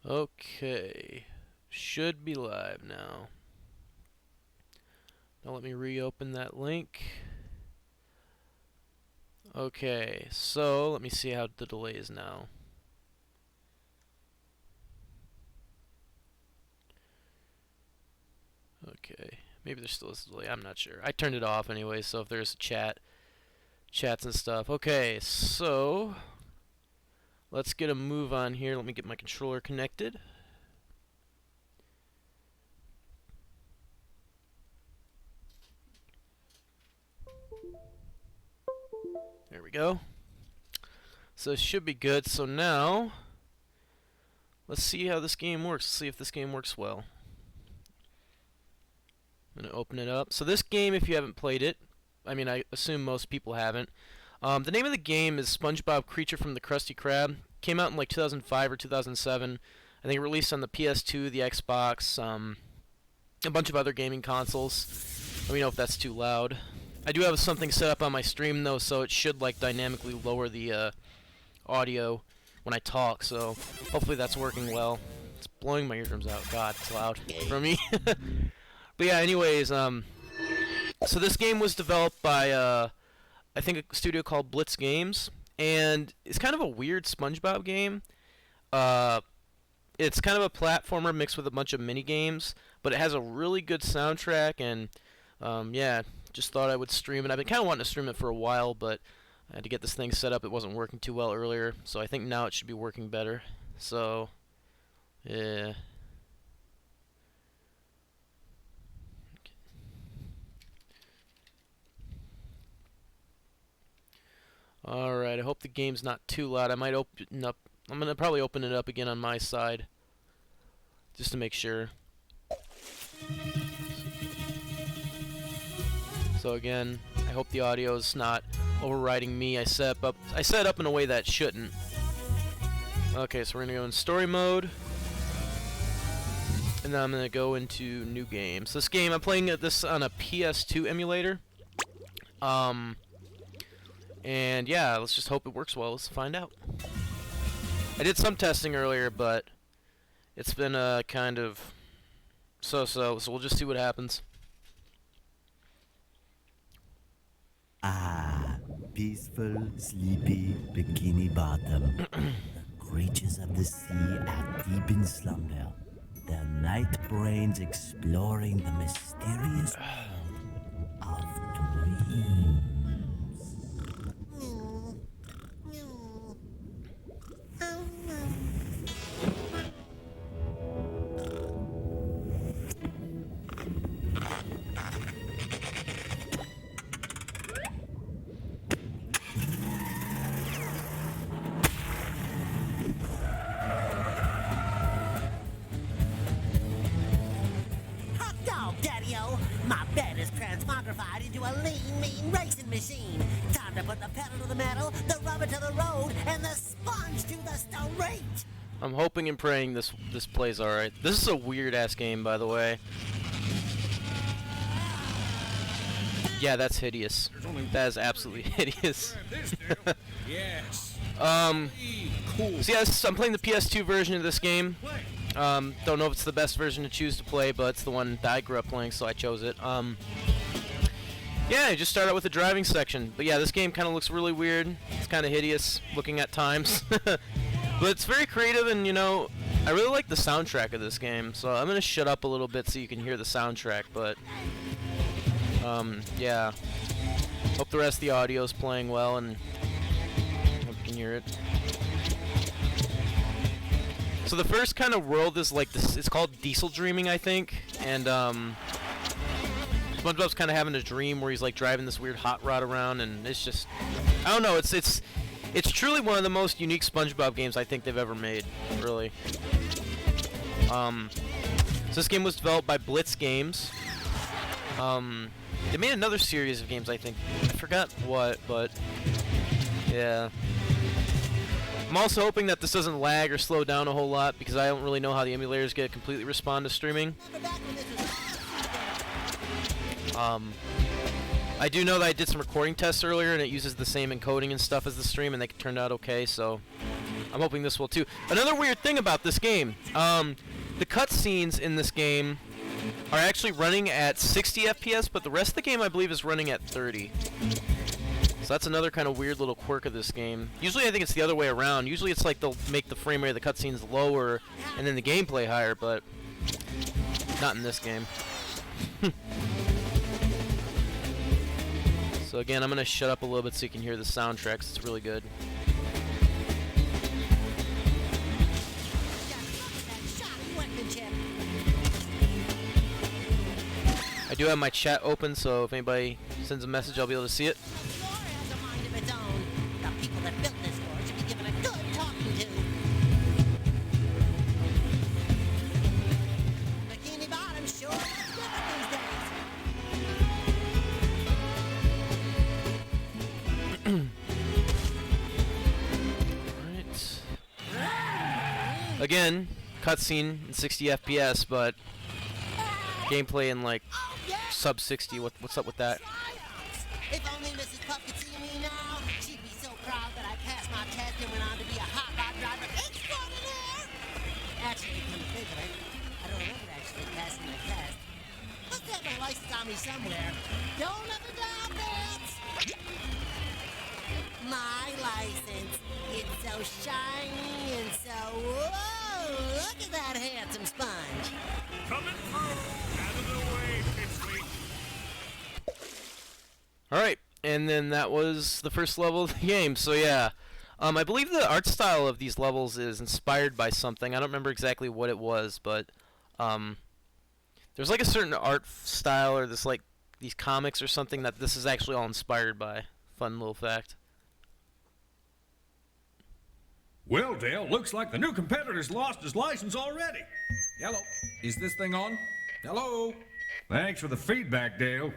Okay, should be live now. Now let me reopen that link. Okay, so let me see how the delay is now. Okay, maybe there's still a delay, I'm not sure. I turned it off anyway, so if there's chats and stuff. Okay, so let's get a move on here. Let me get my controller connected. There we go. So it should be good. So now, let's see how this game works. Let's see if this game works well. I'm going to open it up. So this game, if you haven't played it, I mean, I assume most people haven't. The name of the game is Spongebob Creature from the Krusty Krab. Came out in like 2005 or 2007. I think it released on the PS2, the Xbox, a bunch of other gaming consoles. Let me know if that's too loud. I do have something set up on my stream though, so it should like dynamically lower the audio when I talk. So hopefully that's working well. It's blowing my eardrums out. God, it's loud for me. But yeah, anyways, so this game was developed by I think a studio called Blitz Games, and it's kind of a weird SpongeBob game. It's kind of a platformer mixed with a bunch of mini games, but it has a really good soundtrack, and yeah, just thought I would stream it. I've been kind of wanting to stream it for a while, but I had to get this thing set up. It wasn't working too well earlier, so I think now it should be working better. So, yeah. Alright, I hope the game's not too loud. I might open up. I'm going to probably open it up again on my side, just to make sure. So again, I hope the audio's not overriding me. I set it up in a way that shouldn't. Okay, so we're gonna go in story mode, and then I'm gonna go into new game. So this game, I'm playing this on a PS2 emulator. And yeah, let's just hope it works well. Let's find out. I did some testing earlier, but it's been kind of so we'll just see what happens. Ah, peaceful, sleepy Bikini Bottom. The creatures of the sea are deep in slumber. Their night brains exploring the mysterious world of dreams. My bed is transmogrified into a lean, mean racing machine. Time to put the pedal to the metal, the rubber to the road, and the sponge to the street. I'm hoping and praying this plays alright. This is a weird ass game, by the way. Yeah, that's hideous. That is absolutely hideous. Yes. So yeah, I'm playing the PS2 version of this game. Don't know if it's the best version to choose to play, but it's the one that I grew up playing, so I chose it. Yeah, I just start out with the driving section. But yeah, this game kind of looks really weird. It's kind of hideous looking at times. But it's very creative, and you know, I really like the soundtrack of this game. So I'm gonna shut up a little bit so you can hear the soundtrack. But yeah, hope the rest of the audio is playing well, and hope you can hear it. So the first kind of world is like this. It's called Diesel Dreaming, I think, and SpongeBob's kind of having a dream where he's like driving this weird hot rod around, and it's just, I don't know. It's truly one of the most unique SpongeBob games I think they've ever made, really. So this game was developed by Blitz Games. They made another series of games, I think. I forgot what, but yeah. I'm also hoping that this doesn't lag or slow down a whole lot, because I don't really know how the emulators get completely respond to streaming. I do know that I did some recording tests earlier, and it uses the same encoding and stuff as the stream, and they turned out okay, so I'm hoping this will too. Another weird thing about this game, the cutscenes in this game are actually running at 60 FPS, but the rest of the game I believe is running at 30. So that's another kind of weird little quirk of this game. Usually I think it's the other way around. Usually it's like they'll make the frame rate of the cutscenes lower and then the gameplay higher, but not in this game. So again, I'm going to shut up a little bit so you can hear the soundtrack, 'cause it's really good. I do have my chat open, so if anybody sends a message, I'll be able to see it. Again, cutscene in 60 FPS, but gameplay in like sub 60. What's up with that? If only Mrs. Puff could see me now, she'd be so proud that I passed my test and went on to be a hot rod driver extraordinaire. Actually, come to think of it, I don't remember actually passing the test. Must have my license on me somewhere. Don't ever doubt that. My license. It's so shiny and so... Whoa! Look at that handsome sponge. Coming through. Out of the way, Pipsqueak. Alright, and then that was the first level of the game, so yeah. I believe the art style of these levels is inspired by something. I don't remember exactly what it was, but there's like a certain art style or this like these comics or something that this is actually all inspired by. Fun little fact. Well, Dale, looks like the new competitor's lost his license already. Hello. Is this thing on? Hello? Thanks for the feedback, Dale.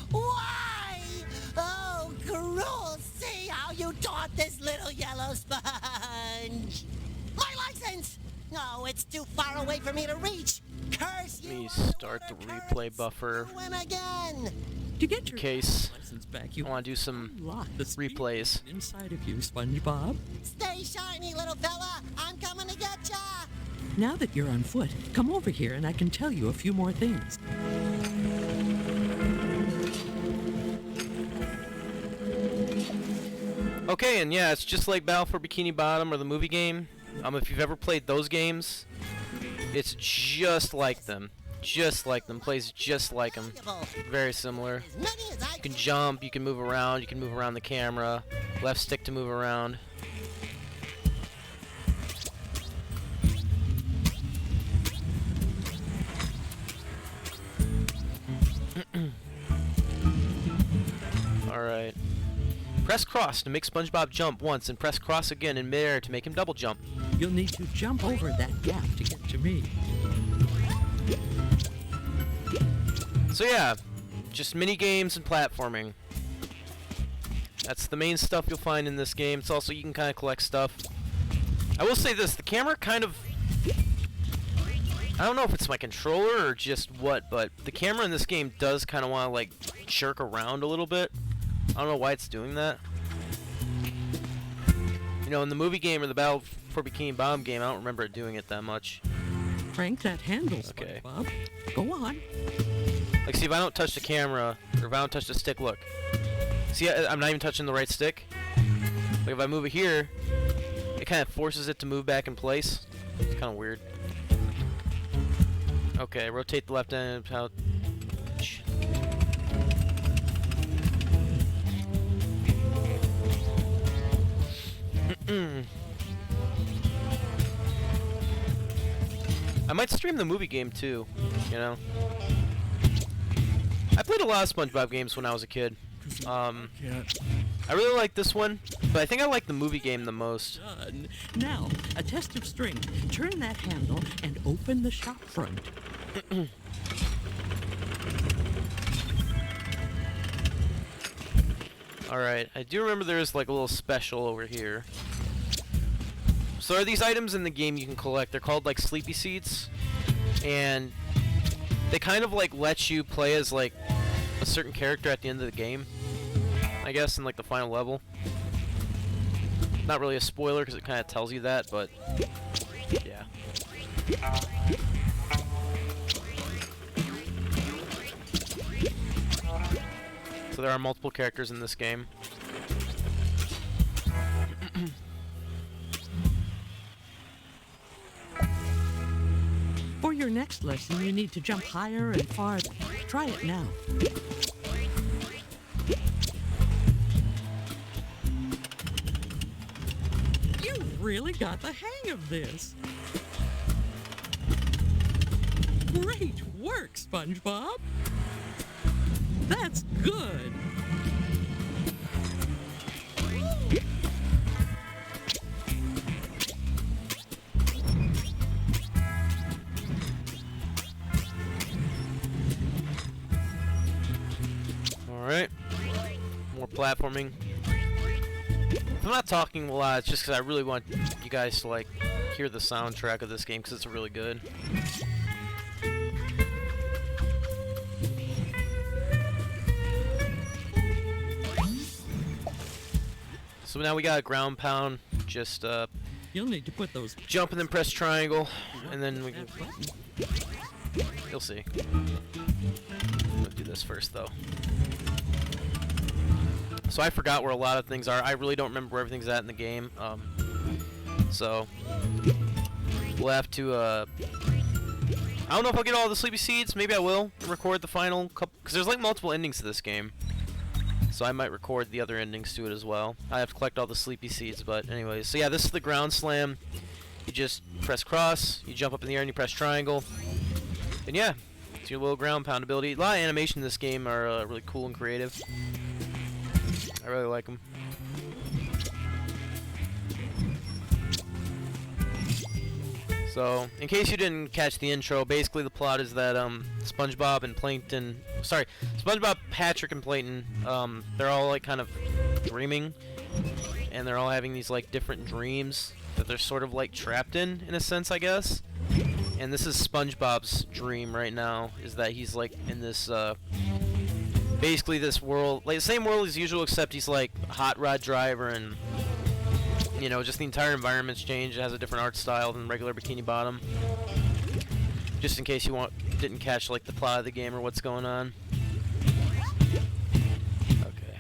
Why? Oh, cruel! See how you taught this little yellow sponge. My license! No, it's too far away for me to reach. Curse you! Let me start the replay buffer Win again. To get in your case license back, I you want to do some unlock the speed replays. inside of you, SpongeBob. Stay shiny, little fella. I'm coming to get ya. Now that you're on foot, come over here and I can tell you a few more things. Okay, and yeah, it's just like Battle for Bikini Bottom or the movie game. If you've ever played those games, it's just like them. Just like them. Plays just like them. Very similar. As many as I You can jump, you can move around the camera. Left stick to move around. Alright. Press cross to make SpongeBob jump once, and press cross again in midair to make him double jump. You'll need to jump over that gap to get to me. So yeah, just mini games and platforming. That's the main stuff you'll find in this game. It's also, you can kind of collect stuff. I will say this, the camera kind of... I don't know if it's my controller or just what, but the camera in this game does kind of want to like jerk around a little bit. I don't know why it's doing that. You know, in the movie game or the Battle for Bikini Bottom game, I don't remember it doing it that much. Crank that handle, Okay. SpongeBob. Go on. Like, see, if I don't touch the camera, or if I don't touch the stick, look. See, I'm not even touching the right stick. Like, if I move it here, it kind of forces it to move back in place. It's kind of weird. Okay, rotate the left end. How? I might stream the movie game too, you know. I played a lot of SpongeBob games when I was a kid. I really like this one, but I think I like the movie game the most. Done. Now, a test of strength. Turn that handle and open the shop front. Alright, I do remember there's like a little special over here. So are these items in the game you can collect? They're called like sleepy seats, and they kind of like let you play as like a certain character at the end of the game, I guess, in like the final level. Not really a spoiler because it kind of tells you that, but yeah. So there are multiple characters in this game. For your next lesson, you need to jump higher and farther. Try it now. You've really got the hang of this. Great work, SpongeBob. That's good. Alright. More platforming. If I'm not talking a lot, it's just because I really want you guys to like hear the soundtrack of this game because it's really good. So now we got a ground pound. Just You'll need to put those. jump and then press triangle, and then we can. That button. You'll see. Let's do this first, though. So I forgot where a lot of things are. I really don't remember where everything's at in the game. So we'll have to. I don't know if I'll get all the sleepy seeds. Maybe I will record the final couple, because there's like multiple endings to this game. So I might record the other endings to it as well. I have to collect all the sleepy seeds, but anyways. So yeah, this is the ground slam. You just press cross, you jump up in the air and you press triangle. And yeah, it's your little ground pound ability. A lot of animation in this game are really cool and creative. I really like them. So, in case you didn't catch the intro, basically the plot is that SpongeBob and Plankton, SpongeBob, Patrick, and Plankton, they're all like kind of dreaming, and they're all having these like different dreams that they're sort of like trapped in a sense, I guess. And this is SpongeBob's dream right now, is that he's like in this basically this world, like the same world as usual, except he's like a hot rod driver, and you know, just the entire environment's changed. It has a different art style than regular Bikini Bottom. Just in case you didn't catch like the plot of the game or what's going on. Okay.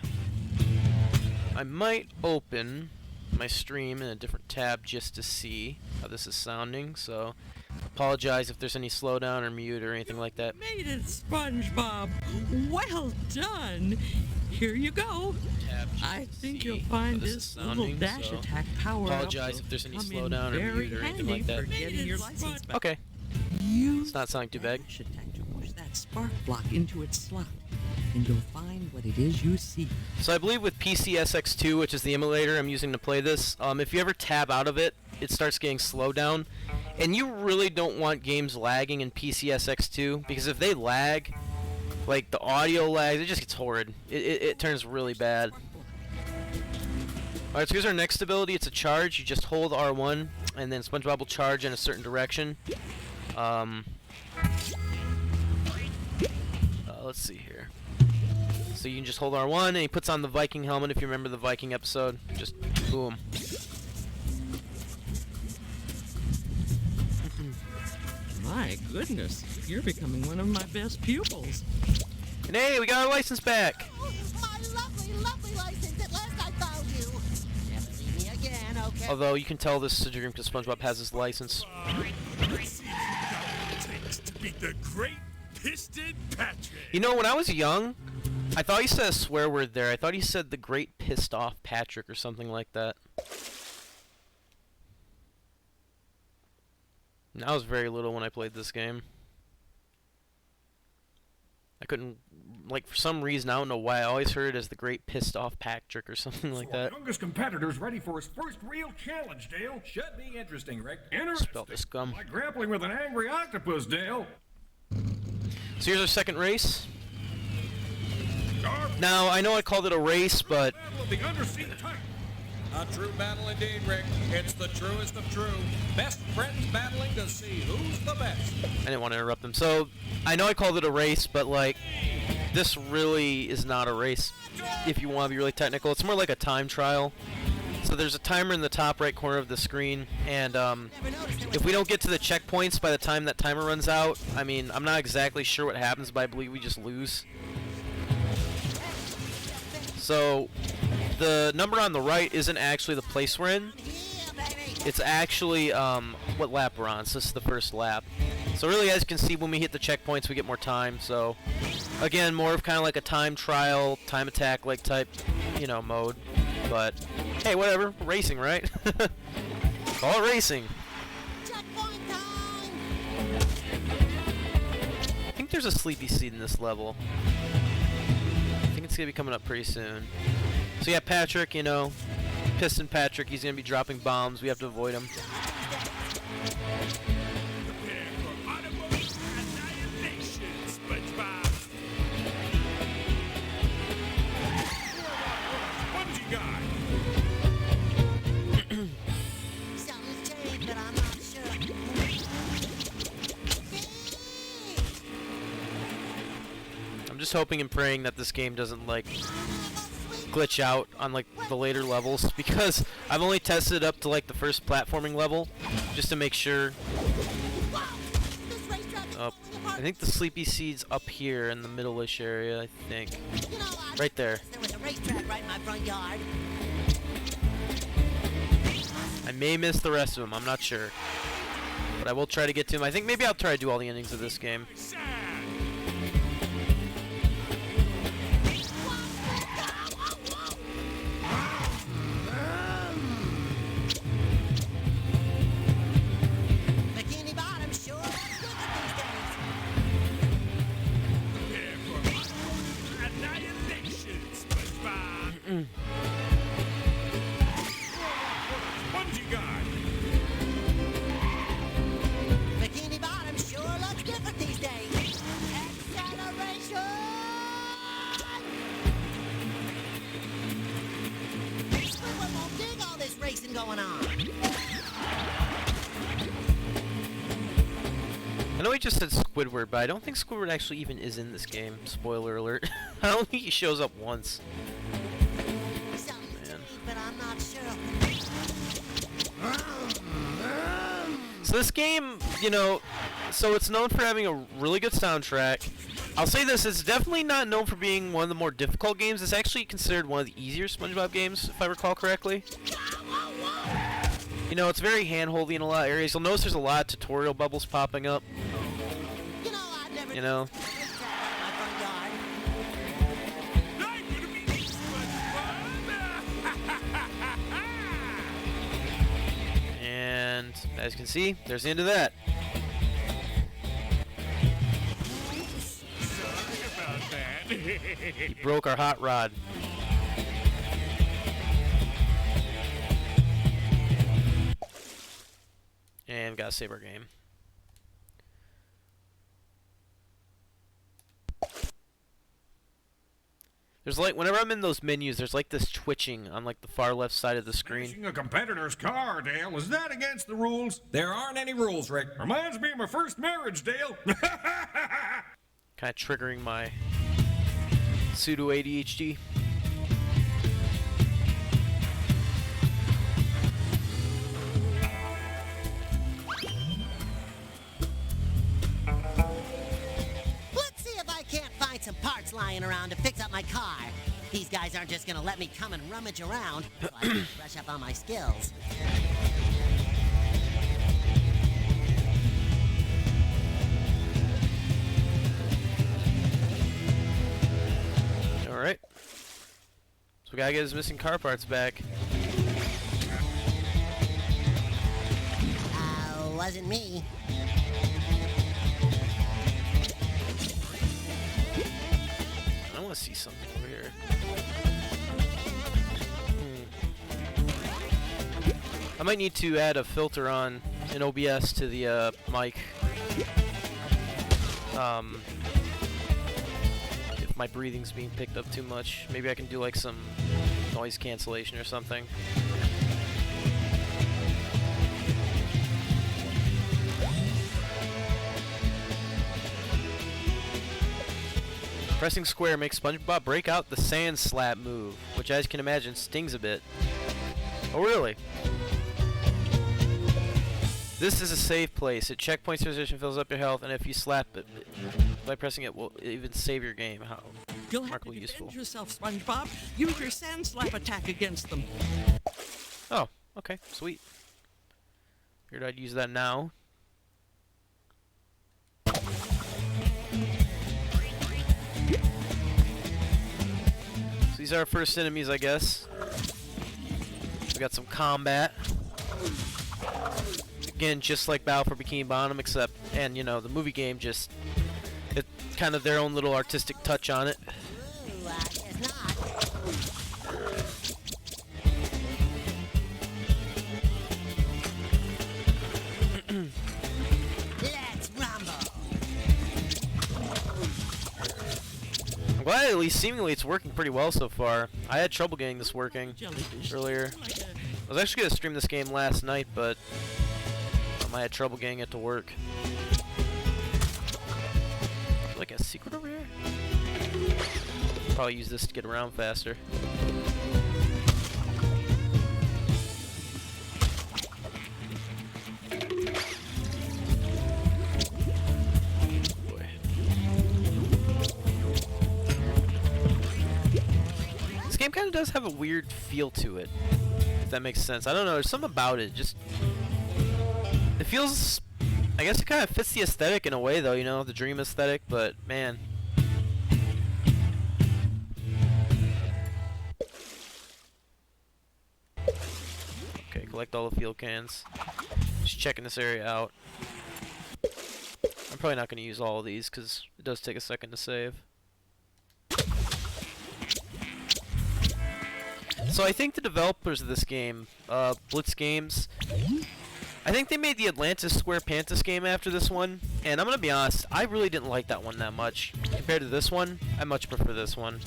I might open my stream in a different tab just to see how this is sounding. So apologize if there's any slowdown or mute or anything like that. Made it, SpongeBob. Well done. Here you go. I think you'll find this little dash attack power apologize if there's any slowdown or mute or anything like that. Getting your license back. Okay. It's not sounding too bad. Dash attack to push that spark block into its slot, and you'll find what it is you seek. So I believe with PCSX2, which is the emulator I'm using to play this, if you ever tab out of it, it starts getting slowed down. And you really don't want games lagging in PCSX2, because if they lag, like the audio lags, it just gets horrid. It turns really bad. Alright, so here's our next ability. It's a charge. You just hold R1, and then SpongeBob will charge in a certain direction. Let's see here. So you can just hold R1, and he puts on the Viking helmet, if you remember the Viking episode. Just boom. My goodness, you're becoming one of my best pupils. And hey, we got our license back! My lovely, lovely license. At last I found you. Never leave me again, okay? Although you can tell this is a dream because SpongeBob has his license. To beat the great Piston Patrick. You know, when I was young, I thought he said a swear word there. I thought he said the great pissed off Patrick or something like that. And I was very little when I played this game. I couldn't, like, for some reason, I don't know why, I always heard it as the Great Pissed Off Patrick or something like Our that. youngest competitor's ready for his first real challenge, Dale. Should be interesting, Rick. Interesting. Spell this gum. Like grappling with an angry octopus, Dale. So here's our second race. Our Now, I know I called it a race, but battle of the undersea titan. A true battle indeed, Rick. It's the truest of true. Best friends battling to see who's the best. I didn't want to interrupt them. So, I know I called it a race, but, like, this really is not a race if you want to be really technical. It's more like a time trial. So there's a timer in the top right corner of the screen, and if we don't get to the checkpoints by the time that timer runs out, I mean, I'm not exactly sure what happens, but I believe we just lose. So, the number on the right isn't actually the place we're in. It's actually what lap we're on. So this is the first lap. So really, as you can see, when we hit the checkpoints, we get more time. So, again, more of kind of like a time trial, time attack like type, you know, mode. But hey, whatever, we're racing, right? Call it racing. Checkpoint time! I think there's a sleepy seed in this level. I think it's gonna be coming up pretty soon. So yeah, Patrick, you know, Piston Patrick, he's gonna be dropping bombs. We have to avoid him. Something's changed, but I'm not sure. I'm just hoping and praying that this game doesn't like glitch out on like the later levels, because I've only tested it up to like the first platforming level just to make sure. I think the sleepy seed's up here in the middle-ish area, I think. You know, Right there. There was a racetrack right in my front yard. I may miss the rest of them, I'm not sure. But I will try to get to them. I think maybe I'll try to do all the endings of this game. Bikini Bottom sure looks good these days. Bikini Bottom sure looks different these days. Acceleration! Squidward won't dig all this racing going on. I know he just said Squidward, but I don't think Squidward actually even is in this game. Spoiler alert. I don't think he shows up once. Something's Man. changed, but I'm not sure. So this game, you know, so it's known for having a really good soundtrack. I'll say this, it's definitely not known for being one of the more difficult games. It's actually considered one of the easier SpongeBob games, if I recall correctly. You know, it's very hand-holdy in a lot of areas. You'll notice there's a lot of tutorial bubbles popping up. You know, I've never You know. seen a racetrack right in my front yard. And as you can see, there's the end of that. He broke our hot rod. And we gotta save our game. There's like, whenever I'm in those menus, there's like this twitching on like the far left side of the screen. Crashing a competitor's car, Dale. Is that against the rules? There aren't any rules, Rick. Reminds me of my first marriage, Dale. Kind of triggering my pseudo ADHD. Let's see if I can't find some parts lying around to fix up my car. These guys aren't just gonna let me come and rummage around, so I can brush up on my skills. Alright. So we gotta get his missing car parts back. Wasn't me. I want to see something over here. I might need to add a filter on in OBS to the mic. If my breathing's being picked up too much, maybe I can do like some noise cancellation or something. Pressing square makes SpongeBob break out the sand slap move, which as you can imagine stings a bit. Oh really? This is a safe place. It checkpoints your position, fills up your health, and if you slap it by pressing it, will even save your game. How You'll have to defend yourself, SpongeBob. Use your sand slap attack against them. Oh, okay, sweet. Figured I'd use that now. So these are our first enemies, I guess. We got some combat. Again, just like Battle for Bikini Bottom, except, and you know, the movie game just, it's kind of their own little artistic touch on it. Ooh, I guess not. Let's rumble. I'm glad at least seemingly it's working pretty well so far. I had trouble getting this working Jellyfish. earlier. I was actually going to stream this game last night, but I had trouble getting it to work. Like a secret over here? Probably use this to get around faster. Boy. This game kind of does have a weird feel to it, if that makes sense. I don't know, there's something about it, just it feels, I guess it kind of fits the aesthetic in a way though, you know, the dream aesthetic, but man. Okay, collect all the fuel cans. Just checking this area out. I'm probably not going to use all of these because it does take a second to save. So I think the developers of this game, Blitz Games, I think they made the Atlantis Square Pantis game after this one, and I'm gonna be honest, I really didn't like that one that much. Compared to this one, I much prefer this one.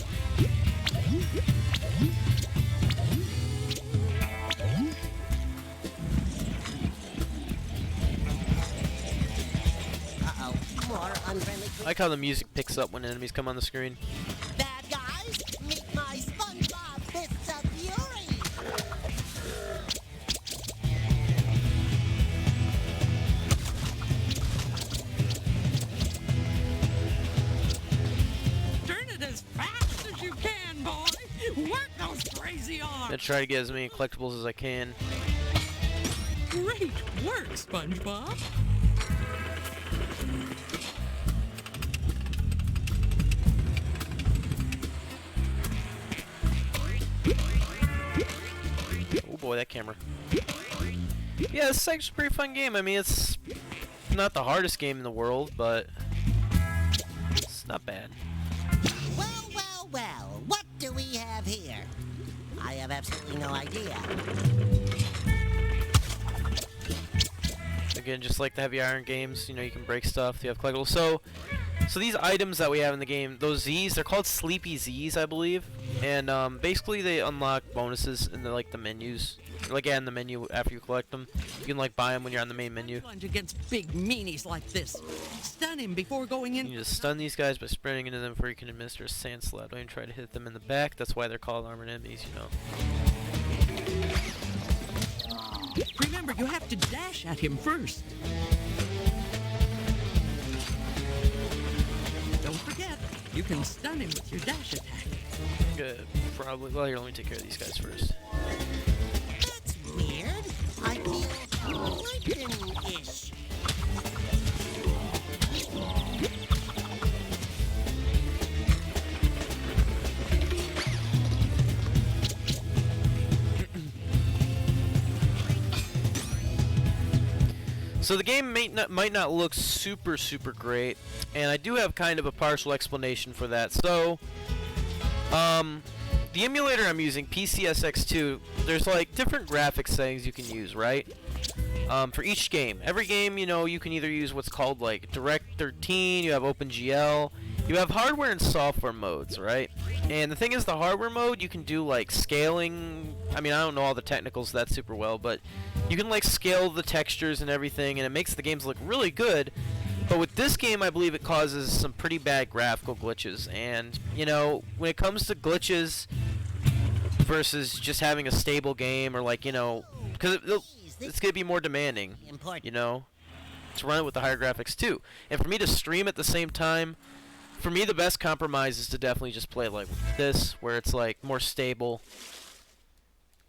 Uh-oh, more unfriendly. I like how the music picks up when enemies come on the screen. Bad guys, meet my SpongeBob fists of fury. Turn it as fast as you can, boy. Work those crazy I'm arms. gonna try to get as many collectibles as I can. Great work, SpongeBob. Oh boy, that camera. Yeah, this is actually a pretty fun game. I mean, it's not the hardest game in the world, but it's not bad. Well, well, well, what do we have here? I have absolutely no idea. Again, just like the Heavy Iron games, you know, you can break stuff, you have collectibles. So these items that we have in the game, those Z's, they're called Sleepy Z's, I believe. And basically they unlock bonuses in the, like, the menus. Like, in the menu after you collect them. You can, like, buy them when you're on the main menu. Plunge against big meanies like this. Stun him before going in. You just stun these guys by sprinting into them before you can administer a sand slap. Don't even try to hit them in the back. That's why they're called armored enemies, you know. Remember, you have to dash at him first. Don't forget, you can stun him with your dash attack. Good. Probably. Well, here, let me take care of these guys first. That's weird. I feel Lincoln-ish. So the game might not look super great, and I do have kind of a partial explanation for that. So The emulator I'm using, PCSX2, there's like different graphics settings you can use, right? For each game. Every game, you know, you can either use what's called like Direct 13, you have OpenGL, you have hardware and software modes, right? And the thing is, the hardware mode, you can do like scaling. I mean, I don't know all the technicals that super well, but you can like scale the textures and everything, and it makes the games look really good. But with this game, I believe it causes some pretty bad graphical glitches. And, you know, when it comes to glitches versus just having a stable game, or like, you know, because it's going to be more demanding, you know, to run it with the higher graphics too. And for me to stream at the same time, for me the best compromise is to definitely just play like this, where it's like more stable,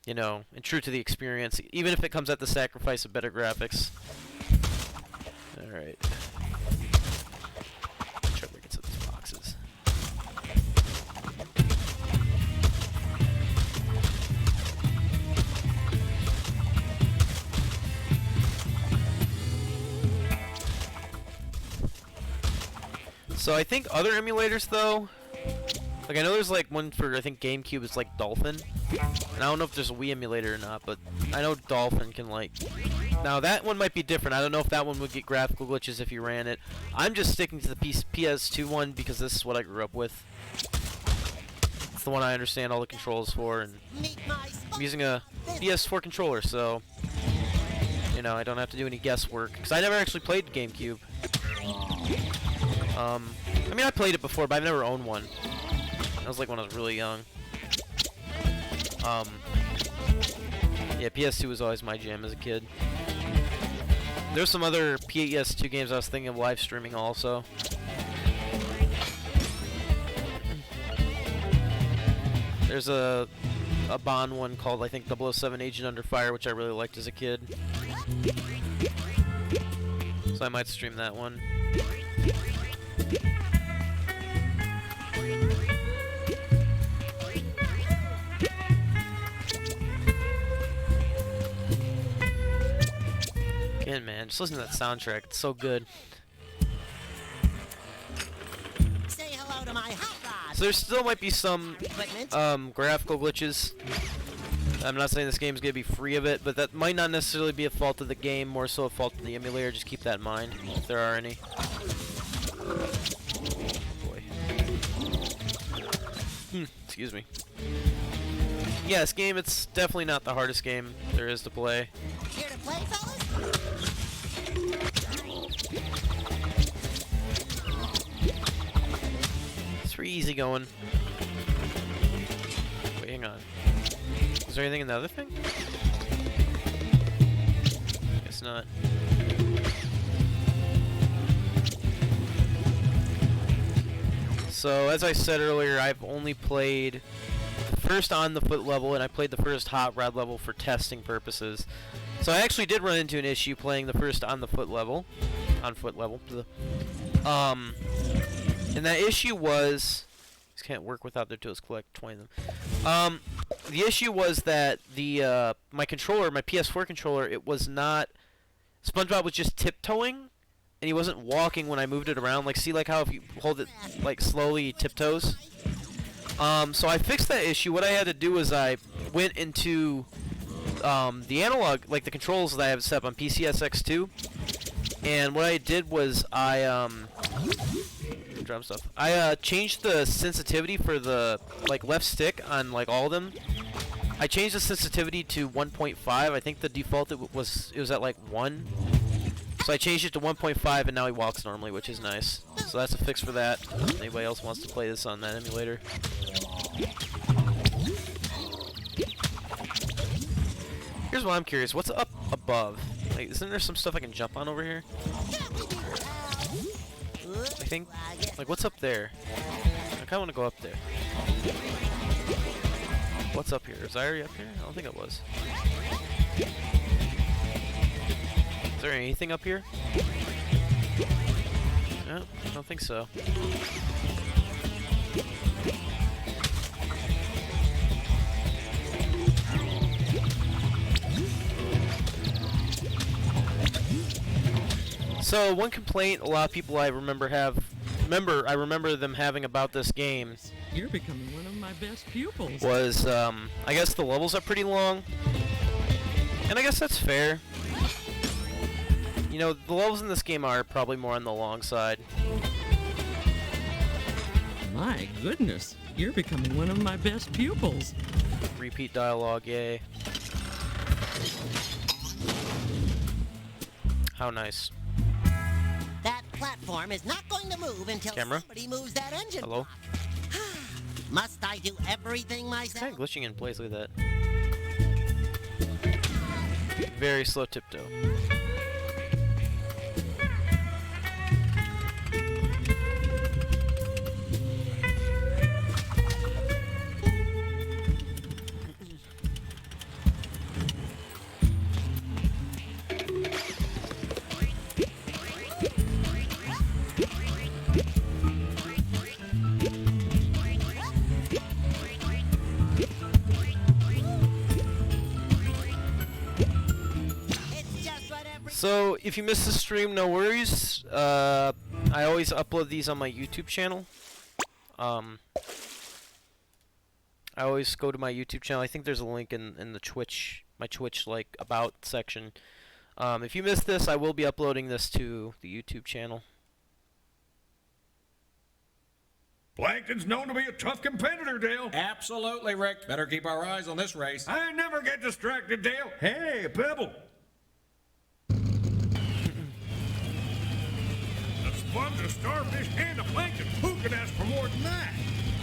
you know, and true to the experience, even if it comes at the sacrifice of better graphics. Alright. Try to get some of these boxes. So I think other emulators though, like I know there's like one for, I think GameCube is like Dolphin, and I don't know if there's a Wii emulator or not, but I know Dolphin can like, now that one might be different. I don't know if that one would get graphical glitches if you ran it. I'm just sticking to the PS2 one because this is what I grew up with. It's the one I understand all the controls for, and I'm using a PS4 controller, so you know I don't have to do any guesswork because I never actually played GameCube. I mean, I played it before, but I've never owned one. That was like when I was really young. Yeah, PS2 was always my jam as a kid. There's some other PS2 games I was thinking of live streaming also. There's a Bond one called, I think, 007 Agent Under Fire, which I really liked as a kid. So I might stream that one. Again, man, just listen to that soundtrack. It's so good. Say hello to my hot rod. So there still might be some Equipment. graphical glitches. I'm not saying this game's gonna be free of it, but that might not necessarily be a fault of the game, more so a fault of the emulator. Just keep that in mind if there are any. Boy. Excuse me. Yeah, this game, it's definitely not the hardest game there is to play. Here to play, fellas? It's pretty easy going. Wait, hang on. Is there anything in the other thing? Guess not. So, as I said earlier, I've only played the first on the foot level, and I played the first hot rod level for testing purposes. So I actually did run into an issue playing the first on the foot level. On foot level. And that issue was... These can't work without their tools. Collect 20 of them. The issue was that the my controller, my PS4 controller, it was not... SpongeBob was just tiptoeing, and he wasn't walking when I moved it around. Like, see like how if you hold it like slowly, he tiptoes? So I fixed that issue. What I had to do was I went into the analog, like the controls that I have set up on PCSX2, and what I did was I drum stuff. I changed the sensitivity for the like left stick on like all of them. I changed the sensitivity to 1.5. I think the default it was at like 1. So I changed it to 1.5, and now he walks normally, which is nice. So that's a fix for that. If anybody else wants to play this on that emulator. Here's what I'm curious. What's up above? Like, isn't there some stuff I can jump on over here? I think. Like, what's up there? I kind of want to go up there. What's up here? Is I already up here? I don't think it was. Is there anything up here? No, I don't think so. So one complaint a lot of people I remember them having about this game You're becoming one of my best pupils. was, I guess the levels are pretty long. And I guess that's fair. You know, the levels in this game are probably more on the long side. My goodness, you're becoming one of my best pupils. Repeat dialogue, yay. How nice. That platform is not going to move until Camera? somebody moves that engine. Hello? block. Must I do everything myself? Kind of glitching in place like that. Very slow tiptoe. It's just what every... So, if you missed the stream, no worries. I always upload these on my YouTube channel. I always go to my YouTube channel. I think there's a link in the Twitch, my Twitch, like, about section. If you missed this, I will be uploading this to the YouTube channel. Plankton's known to be a tough competitor, Dale. Absolutely, Rick. Better keep our eyes on this race. I never get distracted, Dale. Hey, a pebble. A sponge, a starfish, and a plankton. Who could ask for more than that?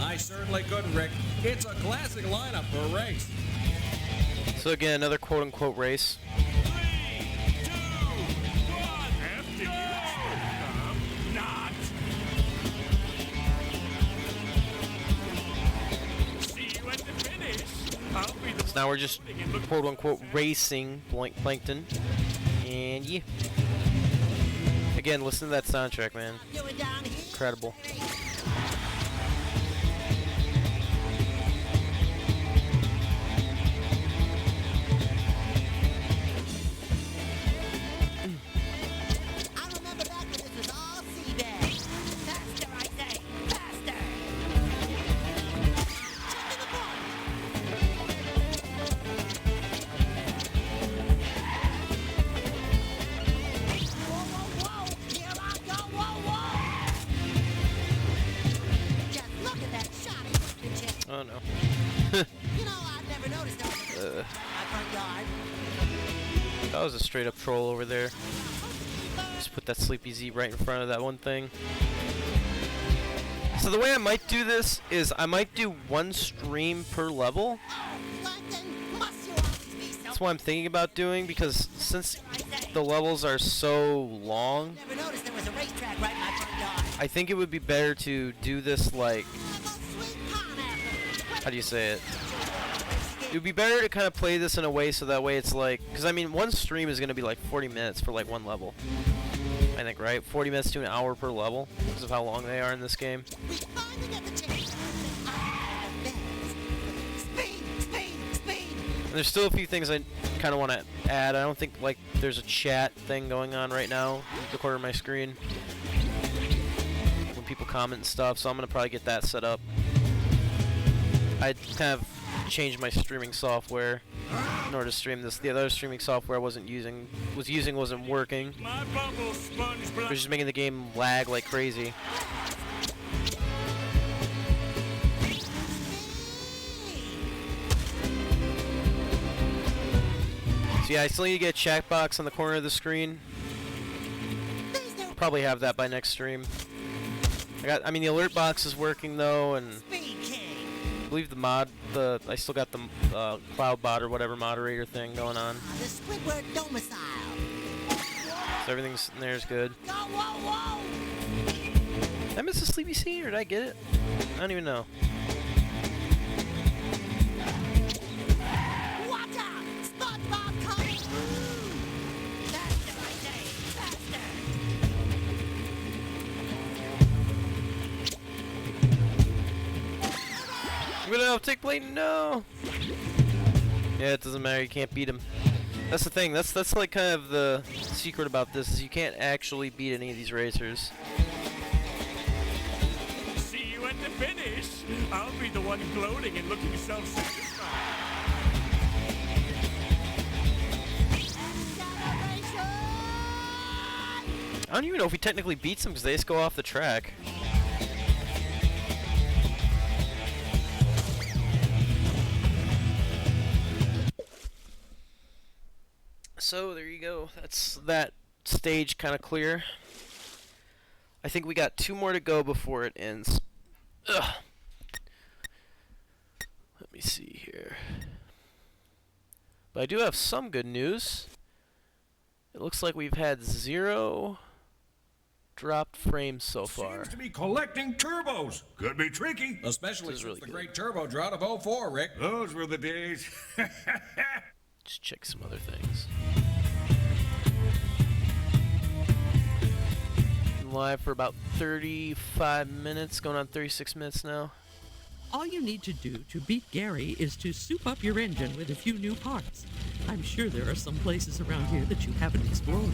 I certainly could, Rick. It's a classic lineup for a race. So again, another quote-unquote race. 3, 2, 1, and go! Not. See you at the finish. I'll be the So now we're just quote-unquote racing Plankton. And yeah. Again, listen to that soundtrack, man. doing down here. Incredible. I remember back when this was all seabed. Faster, I say. Faster. Check in the board. Whoa, whoa, whoa. Here I go. Whoa, whoa. Just look at that shoddy workmanship. Oh no. You know, I've never noticed that in my front yard. That was a straight up troll over there. Just put that Sleepy Z right in front of that one thing. So the way I might do this is I might do one stream per level. Plankton, must you always be so... That's what I'm thinking about doing because since the levels are so long, Never noticed there was a racetrack right in my front yard. I think it would be better to do this like, Like a sweet pineapple. how do you say it? It would be better to kind of play this in a way so that way it's like, because I mean one stream is going to be like 40 minutes for like one level. I think, right? 40 minutes to an hour per level because of how long they are in this game. We finally get the chance. Speed, speed, speed. And there's still a few things I kind of want to add. I don't think like there's a chat thing going on right now in the corner of my screen when people comment and stuff, so I'm going to probably get that set up. I kind of changed my streaming software in order to stream this. The other streaming software I wasn't wasn't working. My bubble, Spongebob. It was just making the game lag like crazy. So yeah, I still need to get a chat box on the corner of the screen. There's no Probably have that by next stream. I mean the alert box is working though, and speed king. I believe I still got the cloud bot or whatever moderator thing going on. The Squidward domicile. So everything's in there is good. Go, whoa, whoa. Did I miss a Sleepy C or did I get it? I don't even know. Watch out. SpongeBob coming. Faster, I say. Faster. I'm gonna take Blaine, no! Yeah, it doesn't matter, you can't beat him. That's the thing, that's like kind of the secret about this, is you can't actually beat any of these racers. See you at the finish, I'll be the one gloating and looking self-satisfied. I don't even know if we technically beat them because they just go off the track. So there you go. That's that stage kind of clear. I think we got 2 more to go before it ends. Ugh. Let me see here. But I do have some good news. It looks like we've had 0 dropped frames so far. Seems to be collecting turbos. Could be tricky. Especially This is since really the good. great turbo drought of '04, Rick. Those were the days. Just check some other things. Been live for about 35 minutes, going on 36 minutes now. All you need to do to beat Gary is to soup up your engine with a few new parts. I'm sure there are some places around here that you haven't explored.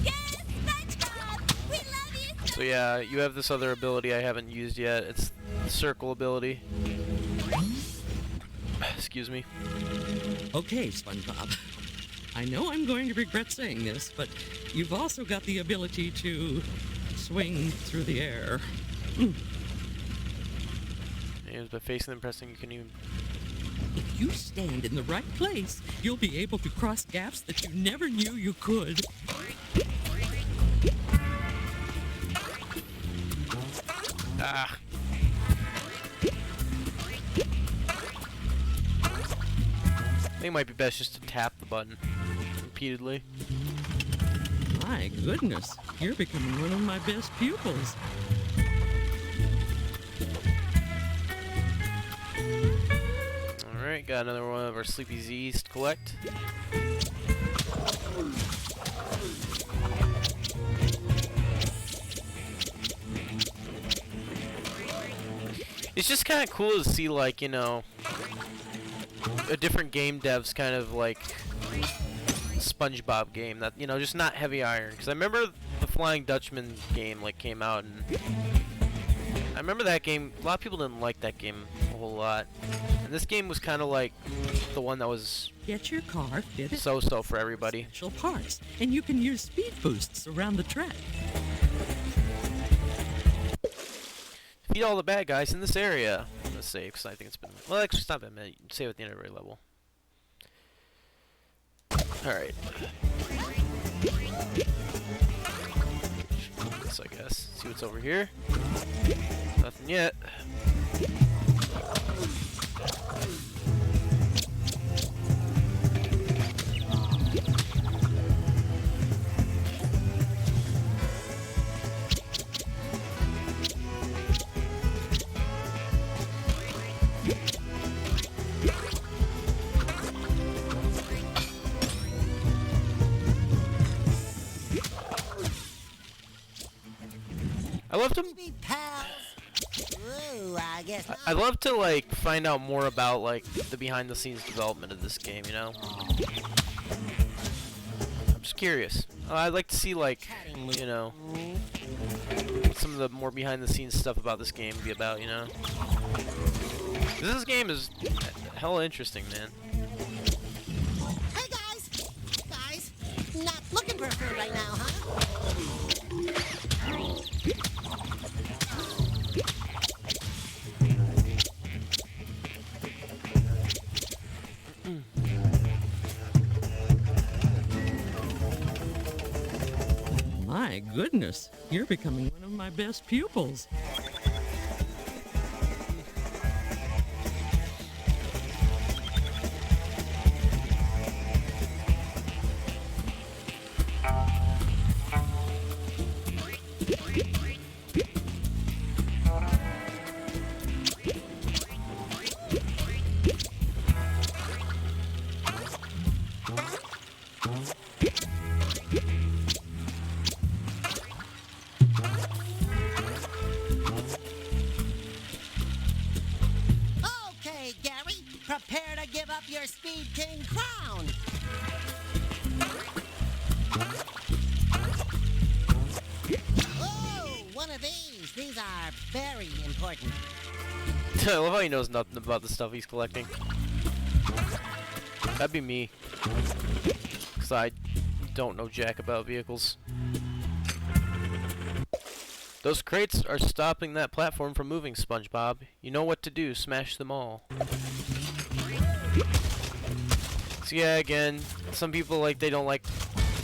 Yes, SpongeBob! We love you So yeah, you have this other ability I haven't used yet. It's the circle ability. Excuse me. Okay, SpongeBob. I know I'm going to regret saying this, but you've also got the ability to swing through the air. And by facing and pressing, you can even... If you stand in the right place, you'll be able to cross gaps that you never knew you could. Ah! I think it might be best just to tap the button repeatedly. My goodness, you're becoming one of my best pupils. Alright, got another one of our Sleepy Z's to collect. It's just kind of cool to see, like, you know, a different game devs kind of like Spongebob game that, you know, just not heavy iron. Because I remember the Flying Dutchman game like came out, and I remember that game. A lot of people didn't like that game a whole lot, and this game was kind of like the one that was Get your car fitted so-so for everybody. special parts, and you can use speed boosts around the track. Defeat all the bad guys in this area. Let's save, because I think it's been... Well, actually, it's not been a minute. You can save at the end of every level. Alright. This, I guess. See what's over here. Nothing yet. I love to... Be pals. Ooh, I guess not. I'd love to, like, find out more about, like, the behind-the-scenes development of this game, you know? I'm just curious. I'd like to see, like, you know, what some of the more behind-the-scenes stuff about this game be about, you know? 'Cause this game is hella interesting, man. Hey, guys. Guys, not looking for food right now, huh? My goodness, you're becoming one of my best pupils. Okay, Gary, prepare to give up your Speed King crown. one of these. These are very important. I love how he knows nothing about the stuff he's collecting. That'd be me. Because I don't know jack about vehicles. Those crates are stopping that platform from moving, SpongeBob. You know what to do. Smash them all. So yeah, again, some people they don't like the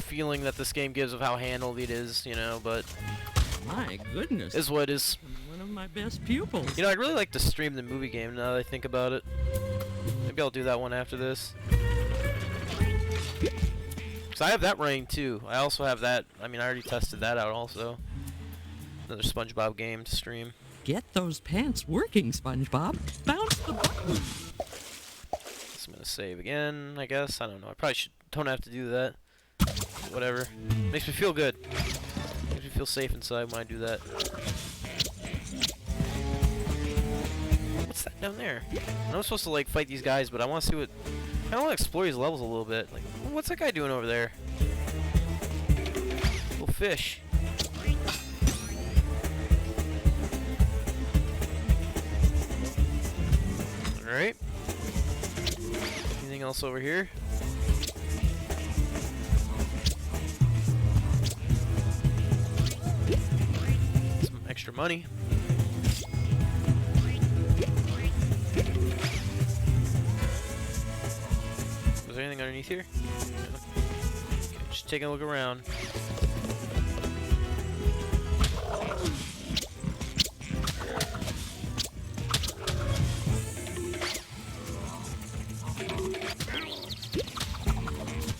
feeling that this game gives of how handled it is, you know, but My goodness. is what it is. One of my best pupils. You know, I'd really like to stream the movie game now that I think about it. Maybe I'll do that one after this. Cause I have that running too. I also have that. I mean, I already tested that out also. Another SpongeBob game to stream. Get those pants working, SpongeBob. Bounce the button. So I'm gonna save again, I guess. I don't know. I probably don't have to do that. Whatever. Makes me feel good. Makes me feel safe inside when I do that. What's that down there? I know I'm supposed to fight these guys, but I want to see what. I want to explore these levels a little bit. What's that guy doing over there? Little fish. All right. Anything else over here? Some extra money. Was there anything underneath here? No. Okay, just taking a look around.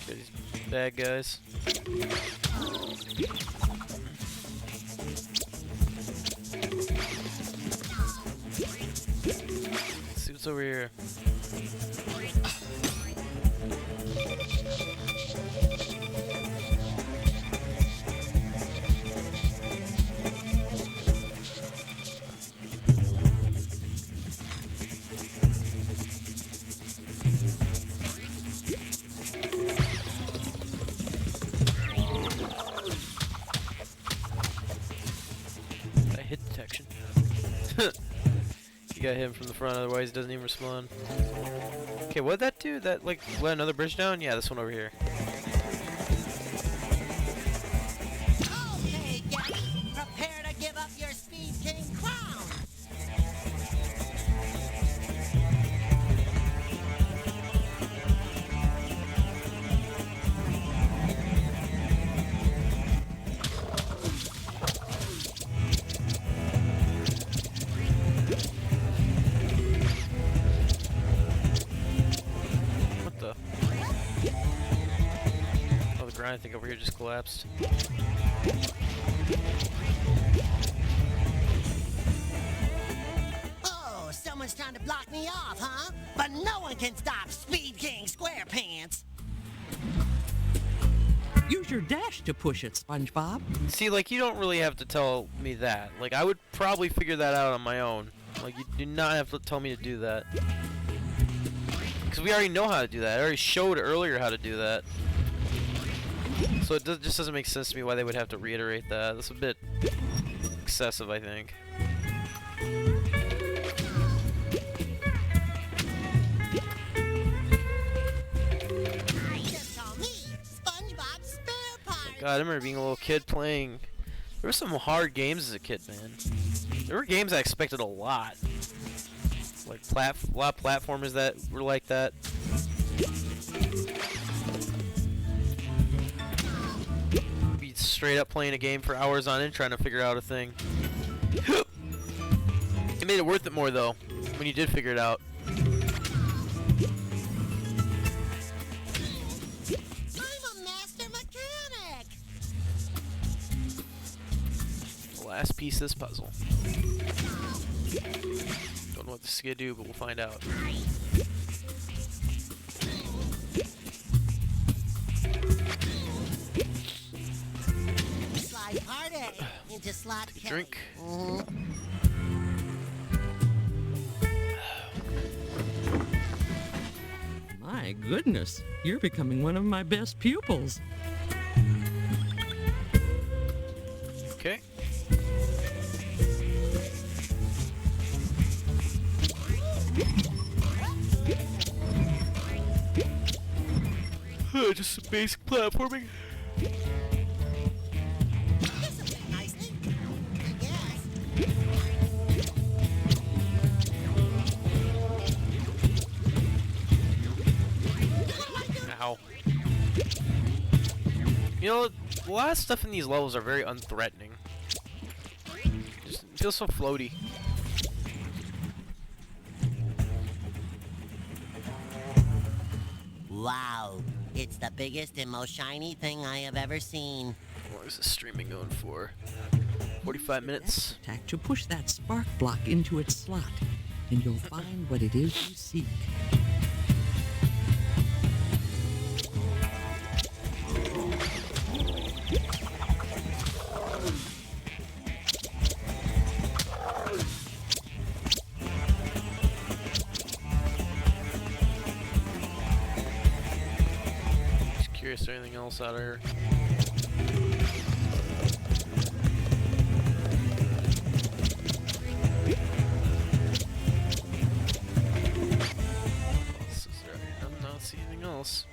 Okay, these bad guys. Let's see what's over here. Hit detection. You got him from the front, otherwise he doesn't even respond. Okay, what'd that do? That let another bridge down? Yeah, this one over here. Okay, Gabby, prepare to give up your Speed King crown. What the? Oh, the ground I think over here just collapsed. Oh, someone's trying to block me off, huh? But no one can stop Speed King SquarePants. Use your dash to push it, SpongeBob. See, you don't really have to tell me that. I would probably figure that out on my own. You do not have to tell me to do that. Because we already know how to do that. I already showed earlier how to do that. So it just doesn't make sense to me why they would have to reiterate that. That's a bit excessive, I think. Just call me SpongeBob Spare Parts. God, I remember being a little kid playing. There were some hard games as a kid, man. There were games I expected a lot. A lot of platformers that were like that. Be straight up playing a game for hours on end trying to figure out a thing. It made it worth it more though, when you did figure it out. I'm a master mechanic. The last piece of this puzzle. Don't know what this is gonna do, but we'll find out. Slide part A into slot Take a K. drink. My goodness, you're becoming one of my best pupils. Okay. Just some basic platforming. This'll fit nicely. I guess. Ow. You know, a lot of stuff in these levels are very unthreatening. Just feels so floaty. Wow, it's the biggest and most shiny thing I have ever seen. How long is this streaming going for? 45 minutes. Attack to push that spark block into its slot, and you'll find what it is you seek. Just curious, is there anything else out of here? I'm not seeing anything else.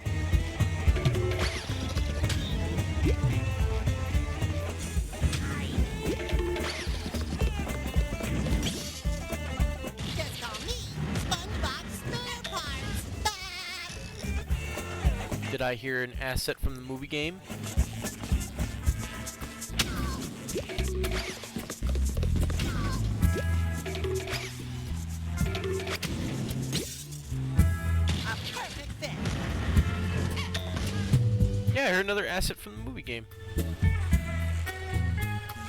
Just call me SpongeBob Spare Parts. Did I hear an asset from the movie game? A perfect fit. Yeah, I heard another asset from the movie game. I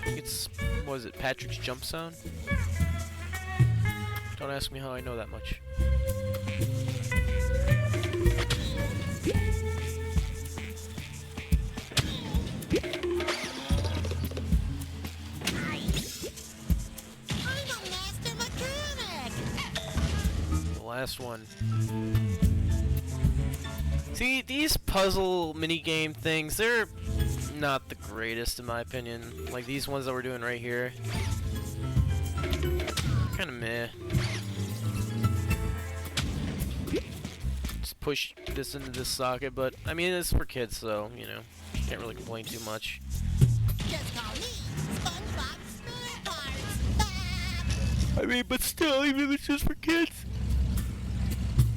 think it's, what is it, Patrick's jump sound? Don't ask me how I know that much. I'm a master mechanic. The last one. See, these puzzle minigame things, they're not the greatest in my opinion. Like these ones that we're doing right here. Kinda meh. Just push this into this socket, but I mean it's for kids, so, you know, can't really complain too much. Just call me SpongeBob Spare Parts. I mean, but still, even if it's just for kids,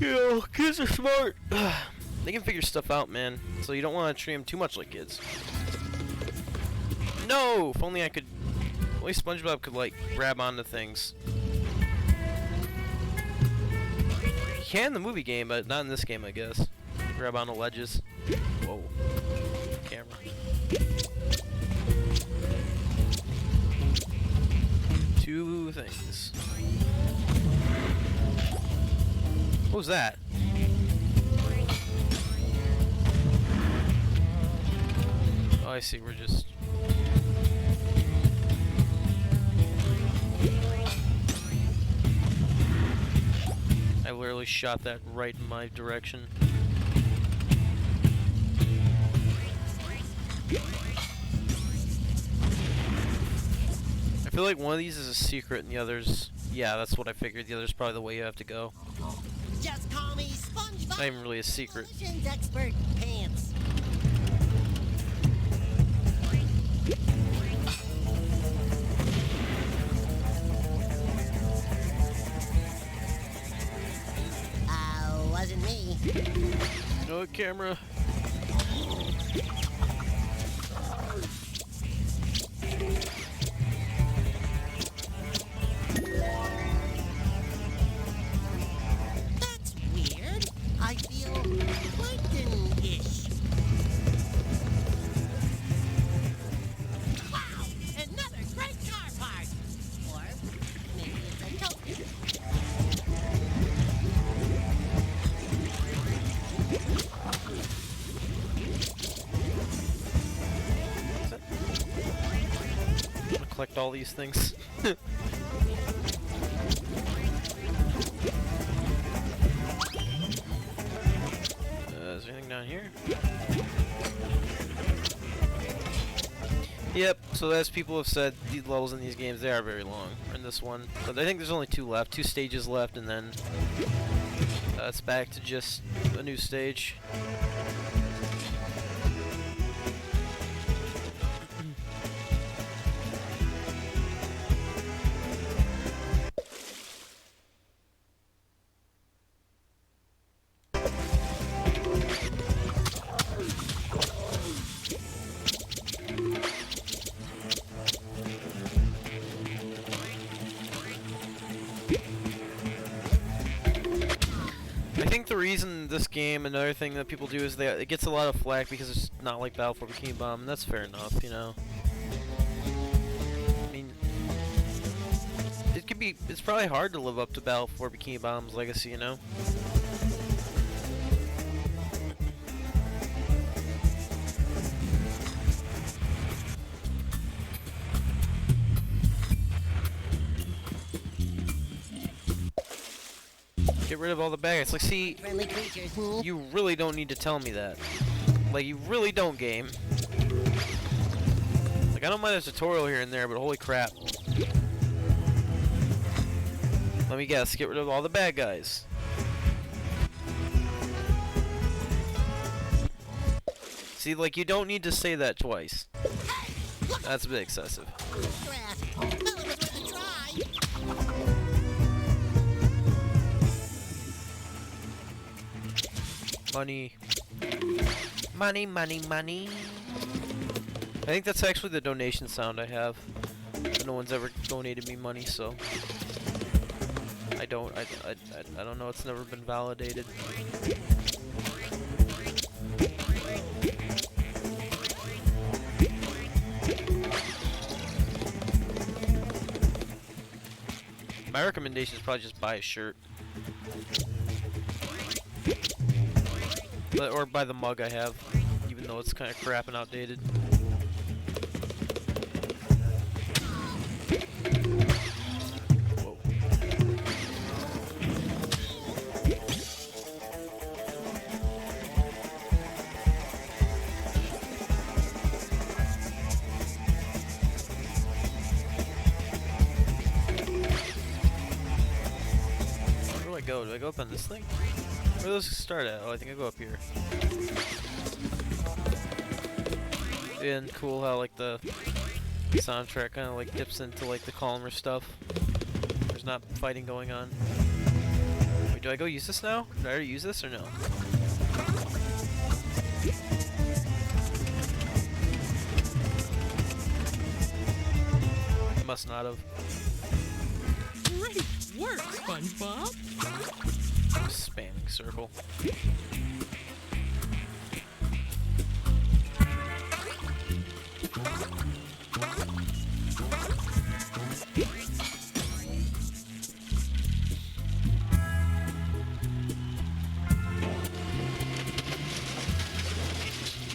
you know, kids are smart. They can figure stuff out, man. So you don't want to treat them too much like kids. No! If only I could... Only SpongeBob could, like, grab onto things. He can in the movie game, but not in this game, I guess. Grab onto ledges. Whoa. Camera. Two things. What was that? Oh, I see. We're just... I literally shot that right in my direction. I feel like one of these is a secret and the others... Yeah, that's what I figured. The other's probably the way you have to go. Just call me SpongeBob. Not even really a secret. Solutions Expert Pants. Wasn't me. No camera. That's weird. I feel plankton-ish. Wow! Another great car part! Or maybe it's a toaster. I'm gonna collect all these things. Is there anything down here? Yep, so as people have said, these levels in these games, they are very long. And in this one. But I think there's only 2 left, 2 stages left, and then it's back to just a new stage. I think the reason this game, another thing that people do is it gets a lot of flack because it's not like Battle for Bikini Bottom, and that's fair enough, you know. I mean, it's probably hard to live up to Battle for Bikini Bottom's legacy, you know. Get rid of all the bad guys. Like, see, Friendly creatures. you really don't need to tell me that. Like, you really don't, game. Like, I don't mind a tutorial here and there, but holy crap. Let me guess, get rid of all the bad guys. See, like, you don't need to say that twice. That's a bit excessive. Grass. Well, it was worth a try. Money. Money, money, money. I think that's actually the donation sound I have. No one's ever donated me money, so I don't know, it's never been validated. My recommendation is probably just buy a shirt. Or buy the mug I have, even though it's kind of crap and outdated. Whoa. Where do I go? Do I go up on this thing? Where do those start at? Oh, I think I go up here. And cool how like the soundtrack kind of like dips into like the calmer stuff. There's not fighting going on. Wait, do I go use this now? Did I already use this or no? I must not have. Great work, SpongeBob. Spamming circle.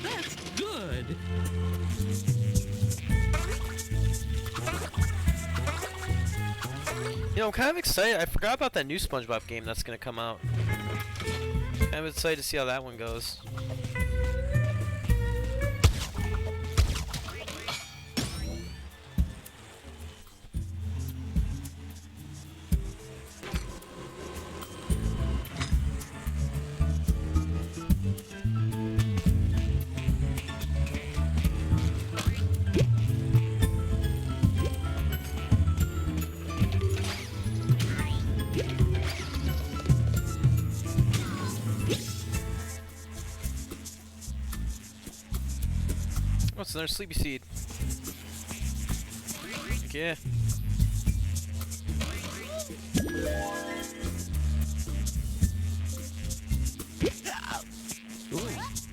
That's good. You know, I'm kind of excited. I forgot about that new SpongeBob game that's gonna come out. I'm excited to see how that one goes. Oh, it's another sleepy seed. Heck yeah. Ooh,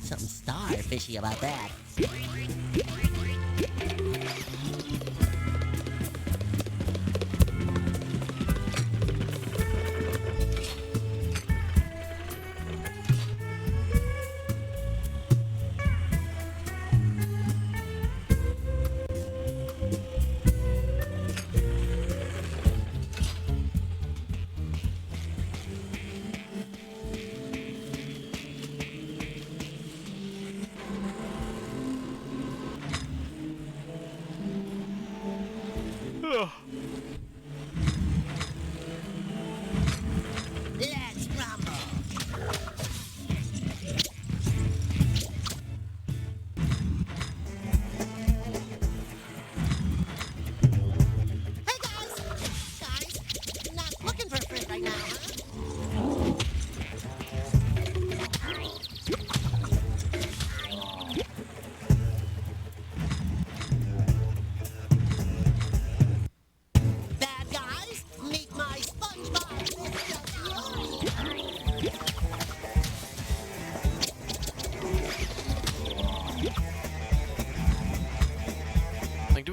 something starfishy about that.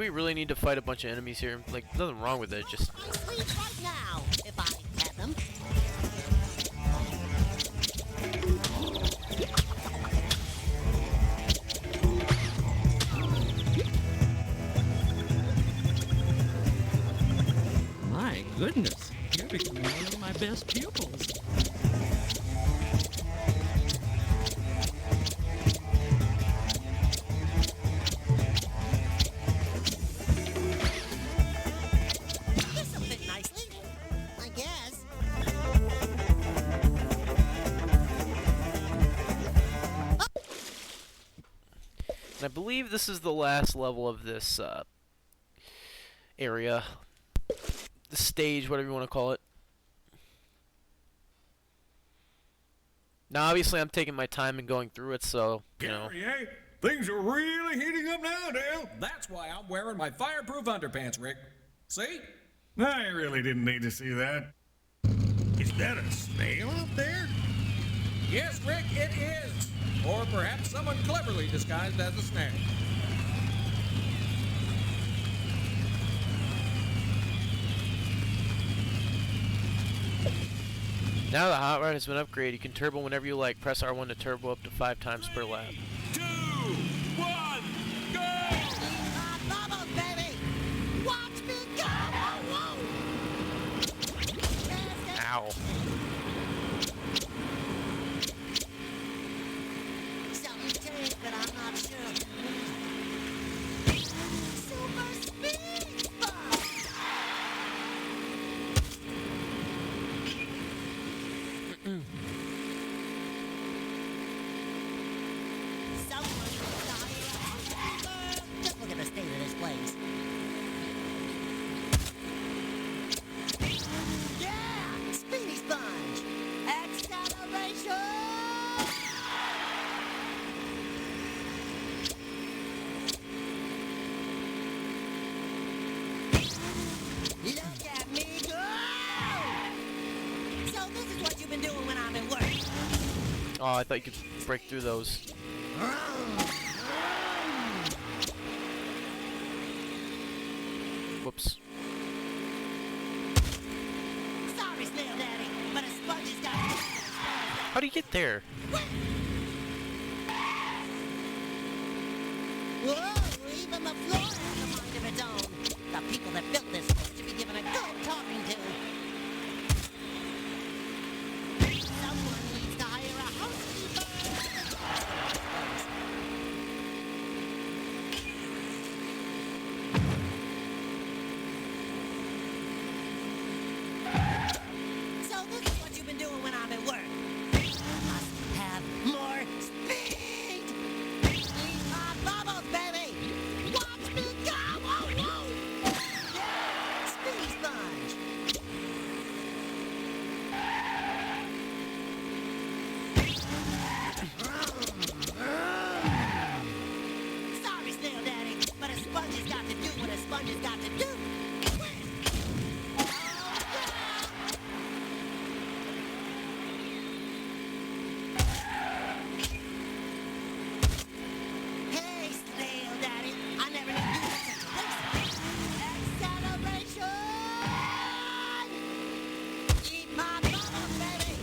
we really need to fight a bunch of enemies here? Like, nothing wrong with it, just... I sleep right now, if I had them. My goodness, you're becoming one of my best pupils. This'll fit nicely, I guess. And I believe this is the last level of this area. The stage, whatever you want to call it. Now, obviously, I'm taking my time and going through it, so, you know. Gary, eh? Things are really heating up now, Dale. That's why I'm wearing my fireproof underpants, Rick. See? I really didn't need to see that. Is that a snail up there? Yes, Rick, it is. Or perhaps someone cleverly disguised as a snail. Now the hot rod has been upgraded. You can turbo whenever you like. Press R1 to turbo up to 5 times per lap. 2, 1, go! Bubbles, baby! Watch me go! Whoa, whoa! Ow. Something changed, but I'm not sure. Super speed bump! Just look at the state of this place. Yeah! Speedy sponge! Acceleration! Look at me go! So this is what you've been doing when I'm at work. Oh, I thought you could break through those. Whoops. Sorry, Snail Daddy, but a sponge has got How do you get there? Whoa, even the floor has a mind of its own. The people that built this place should be given a good talking to. Someone needs to hire a housekeeper. So this is what you've been doing when I'm at work. Must have more speed. Eat my bubbles, baby. Watch me go. Whoa, whoa. Yeah, speed sponge. Sorry, Snail Daddy, but a sponge has got to do what a sponge has got to do. Oh, yeah. Hey, Snail Daddy, I never knew you were such a racer. Acceleration! Eat my bubbles, baby!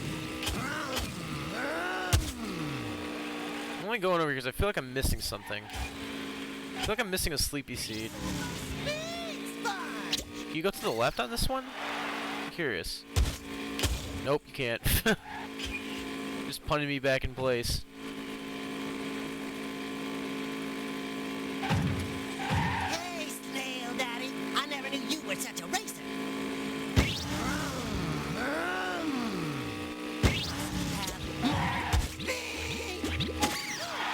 I'm only going over here because I feel like I'm missing something. I feel like I'm missing a sleepy seed. Speed sponge! Can you go to the left on this one? I'm curious. Nope, you can't. Just punted me back in place. Hey, Snail Daddy, I never knew you were such a racer. Have more speed! I'm glad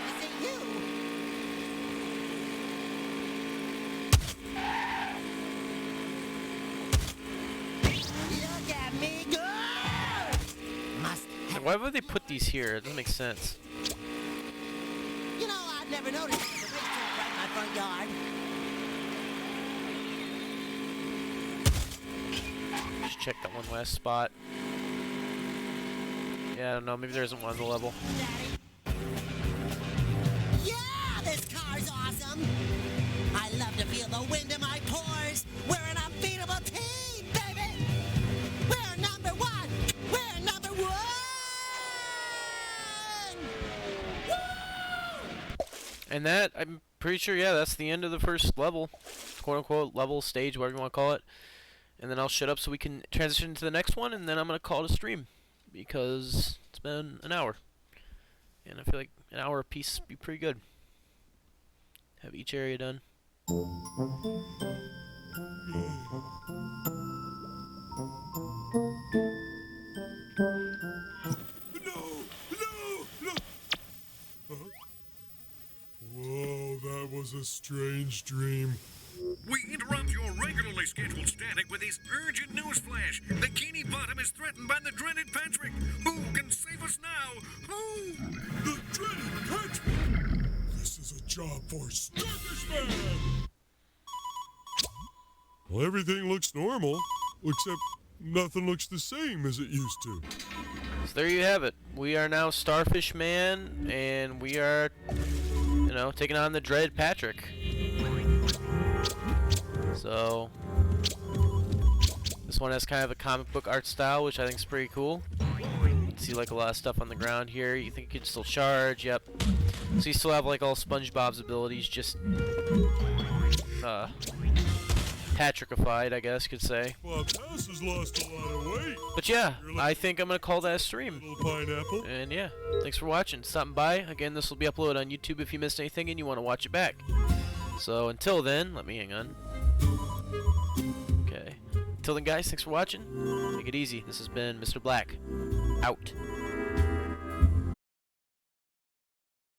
to see you. Look at me go! Must have. Why would they put these here? It doesn't make sense. You know, I've never noticed there's a racetrack right in my front yard. Just check that one last spot. Yeah, I don't know. Maybe there isn't one on the level. Daddy. Yeah, this car Power's awesome. I love to feel the wind in my pores. We're an unbeatable team, baby. We're number one. We're number one. And that, I'm pretty sure, yeah, that's the end of the first level, quote unquote level, stage, whatever you want to call it. And then I'll shut up so we can transition to the next one, and then I'm gonna call it a stream because it's been an hour, and I feel like an hour apiece would be pretty good. Have each area done. Whoa, that was a strange dream. We interrupt your regularly scheduled static with this urgent news flash. Bikini Bottom is threatened by the dreaded Patrick. Who can save us now? Who? The dreaded Patrick! This is a job for Starfish Man! Well, everything looks normal, except nothing looks the same as it used to. So there you have it. We are now Starfish Man, and we are, you know, taking on the dreaded Patrick. So this one has kind of a comic book art style, which I think is pretty cool. You can see like a lot of stuff on the ground here. You think you can still charge? Yep. So you still have like all Spongebob's abilities, just Patrickified, I guess you could say. Bob House has lost a lot of weight. But yeah, I think I'm gonna call that a stream. Little pineapple. And yeah, thanks for watching, stopping by. Again, this will be uploaded on YouTube if you missed anything and you want to watch it back. So until then, let me hang on. Okay. Until then, guys, thanks for watching. Take it easy. This has been Mr. Black. Out.